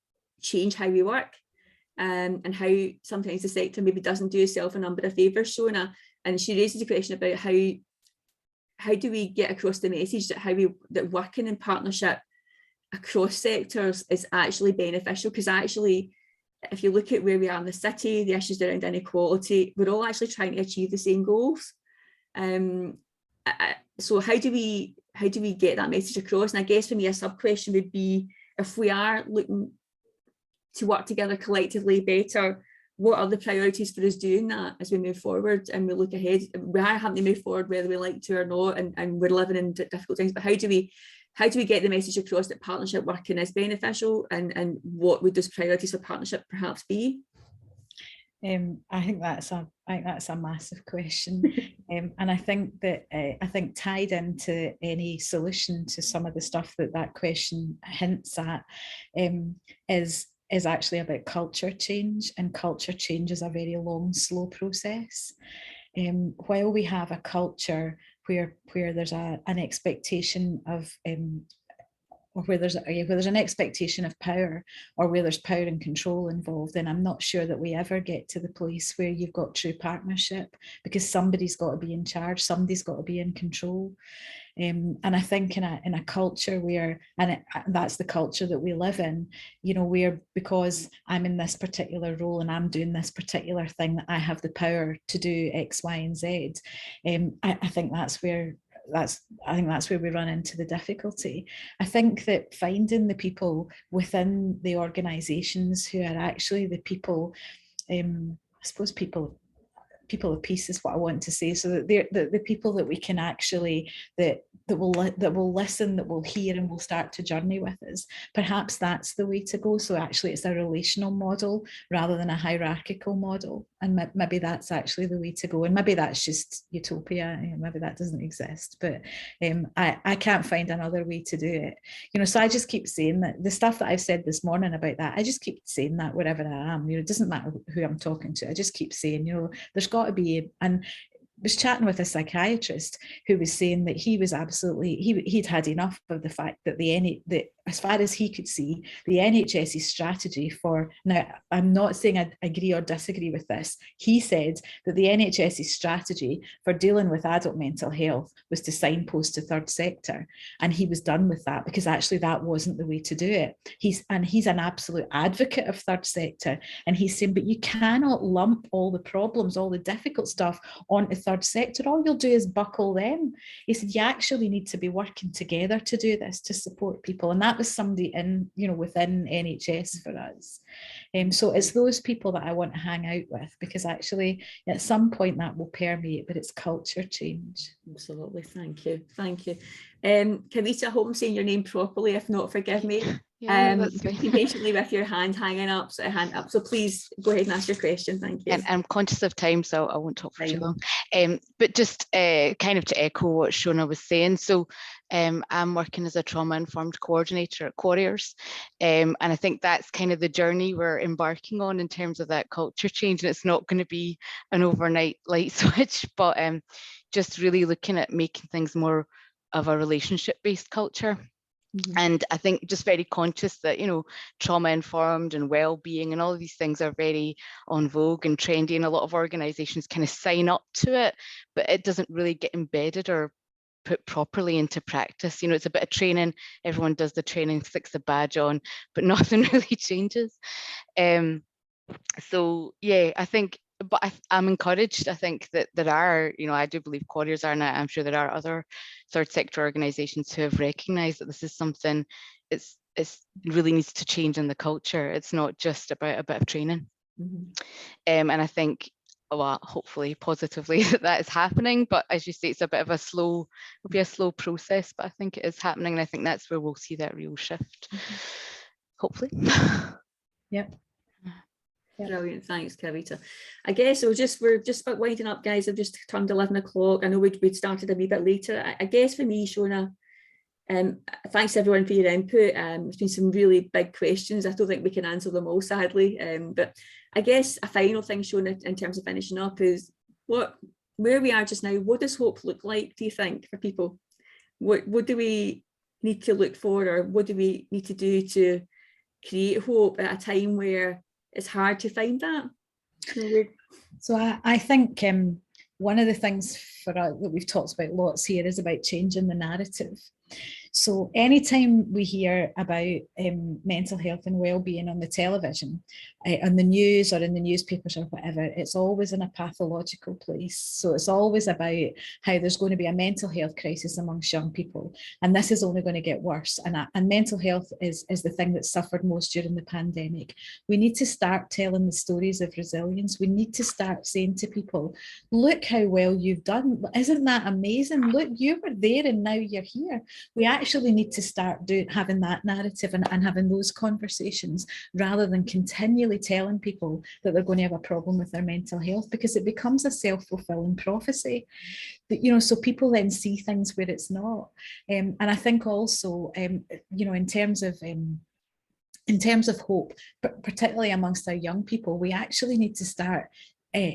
change how we work, and how sometimes the sector maybe doesn't do itself a number of favours, Shona. And she raises a question about how do we get across the message that working in partnership across sectors is actually beneficial, because actually, if you look at where we are in the city, the issues around inequality, we're all actually trying to achieve the same goals. so how do we get that message across? And I guess for me, a sub question would be, if we are looking to work together collectively better, what are the priorities for us doing that as we move forward and we look ahead? We are having to move forward whether we like to or not, and we're living in difficult times, but how do we get the message across that partnership working is beneficial, and what would those priorities for partnership perhaps be? I think that's a massive question, and I think that tied into any solution to some of the stuff that question hints at is actually about culture change, and culture change is a very long, slow process. While we have a culture where there's an expectation of or where there's an expectation of power, or where there's power and control involved, then I'm not sure that we ever get to the place where you've got true partnership, because somebody's got to be in charge, somebody's got to be in control. And I think in a culture where, that's the culture that we live in, where because I'm in this particular role and I'm doing this particular thing, that I have the power to do X, Y, and Z. I think that's where we run into the difficulty. I think that finding the people within the organisations who are actually the people, I suppose people of peace is what I want to say, so that they're the people that we can actually that will listen, that will hear, and will start to journey with us. Perhaps that's the way to go. So actually it's a relational model rather than a hierarchical model, and maybe that's actually the way to go. And maybe that's just utopia, maybe that doesn't exist, but I can't find another way to do it. So I just keep saying that the stuff that I've said this morning about that, I just keep saying that wherever I am. It doesn't matter who I'm talking to, I just keep saying, there's got to be, and was chatting with a psychiatrist who was saying that he was absolutely, he'd had enough of the fact that as far as he could see, the NHS's strategy for, now I'm not saying I agree or disagree with this, he said that the NHS's strategy for dealing with adult mental health was to signpost to third sector, and he was done with that, because actually that wasn't the way to do it. He's an absolute advocate of third sector, and he's saying, but you cannot lump all the problems, all the difficult stuff onto third sector. All you'll do is buckle them. He said you actually need to be working together to do this, to support people, and that was somebody in, within NHS for us. So it's those people that I want to hang out with, because actually at some point that will permeate, but it's culture change. Absolutely. Thank you. Kavita, I hope I'm saying your name properly. If not, forgive me. That's fine. Patiently with your hand hanging up, so please go ahead and ask your question. Thank you. And I'm conscious of time, so I won't talk for too long. But just kind of to echo what Shona was saying, so I'm working as a trauma-informed coordinator at Quarriers, and I think that's kind of the journey we're embarking on in terms of that culture change, and it's not going to be an overnight light switch, but just really looking at making things more of a relationship-based culture. Mm-hmm. And I think just very conscious that, trauma-informed and well-being and all of these things are very on vogue and trendy, and a lot of organisations kind of sign up to it, but it doesn't really get embedded or put properly into practice. It's a bit of training, everyone does the training, sticks the badge on, but nothing really changes. So yeah, I think, but I'm encouraged. I think that there are, I do believe Quarriers are, and I'm sure there are other third sector organisations who have recognised that this is something it's really needs to change in the culture. It's not just about a bit of training. Mm-hmm. And I think, well, hopefully positively that is happening, but as you say, it's a bit of it'll be a slow process, but I think it is happening, and I think that's where we'll see that real shift. Mm-hmm. Hopefully. Yep. Brilliant, thanks, Kavita. I guess we're just about winding up, guys. I've just turned 11 o'clock. I know we'd started a wee bit later. I guess for me, Shona, thanks everyone for your input. There's been some really big questions. I don't think we can answer them all, sadly. But I guess a final thing, Shona, in terms of finishing up, is where we are just now. What does hope look like, do you think, for people? What do we need to look for, or what do we need to do to create hope at a time where it's hard to find that? So I think one of the things that we've talked about lots here is about changing the narrative. So anytime we hear about mental health and well-being on the television, on the news or in the newspapers or whatever, it's always in a pathological place. So it's always about how there's going to be a mental health crisis amongst young people, and this is only going to get worse. And mental health is the thing that suffered most during the pandemic. We need to start telling the stories of resilience. We need to start saying to people, look how well you've done. Isn't that amazing? Look, you were there and now you're here. We actually need to start having that narrative and having those conversations rather than continually telling people that they're going to have a problem with their mental health, because it becomes a self-fulfilling prophecy. That, you know, so people then see things where it's not. And I think also, you know, in terms of hope, particularly amongst our young people, we actually need to start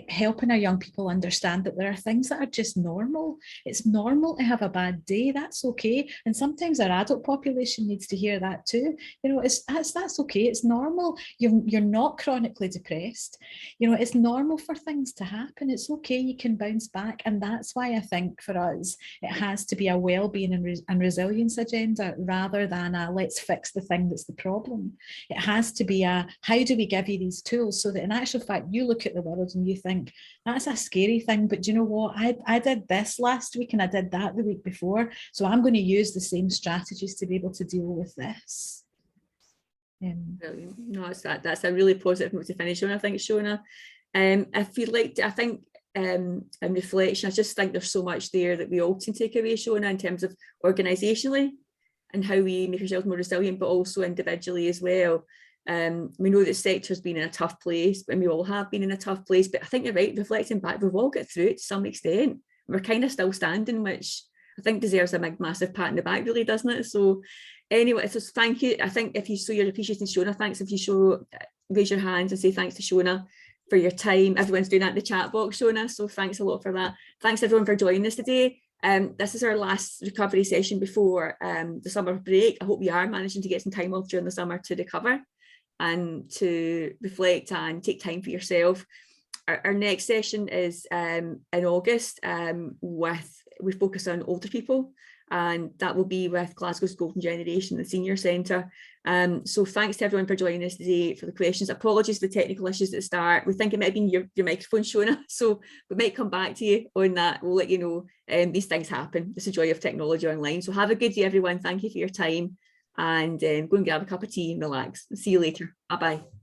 helping our young people understand that there are things that are just normal. It's normal to have a bad day. That's okay. And sometimes our adult population needs to hear that too. You know, that's okay. It's normal. You're not chronically depressed. You know, it's normal for things to happen. It's okay. You can bounce back. And that's why I think for us, it has to be a well-being and resilience agenda rather than a let's fix the thing that's the problem. It has to be a how do we give you these tools so that in actual fact, you look at the world and you think that's a scary thing, but do you know what, I did this last week and I did that the week before, so I'm going to use the same strategies to be able to deal with this. Brilliant. No, that's a really positive note to finish on, I think, Shona. If you'd like to, I think in reflection, I just think there's so much there that we all can take away, Shona, in terms of organisationally and how we make ourselves more resilient, but also individually as well. We know that the sector's been in a tough place, and we all have been in a tough place, but I think you're right, reflecting back, we've all got through it to some extent. We're kind of still standing, which I think deserves a big, massive pat in the back, really, doesn't it? So anyway, so thank you. I think if you show your appreciation to Shona, thanks. If you raise your hands and say thanks to Shona for your time. Everyone's doing that in the chat box, Shona, so thanks a lot for that. Thanks everyone for joining us today. This is our last recovery session before the summer break. I hope you are managing to get some time off during the summer to recover and to reflect and take time for yourself. Our next session is in August we focus on older people, and that will be with Glasgow's Golden Generation, the Senior Centre. So thanks to everyone for joining us today for the questions. Apologies for the technical issues at the start. We think it might have been your microphone, Shona, so we might come back to you on that. We'll let you know. These things happen. It's the joy of technology online. So have a good day, everyone. Thank you for your time. And go and grab a cup of tea and relax. See you later. Bye-bye.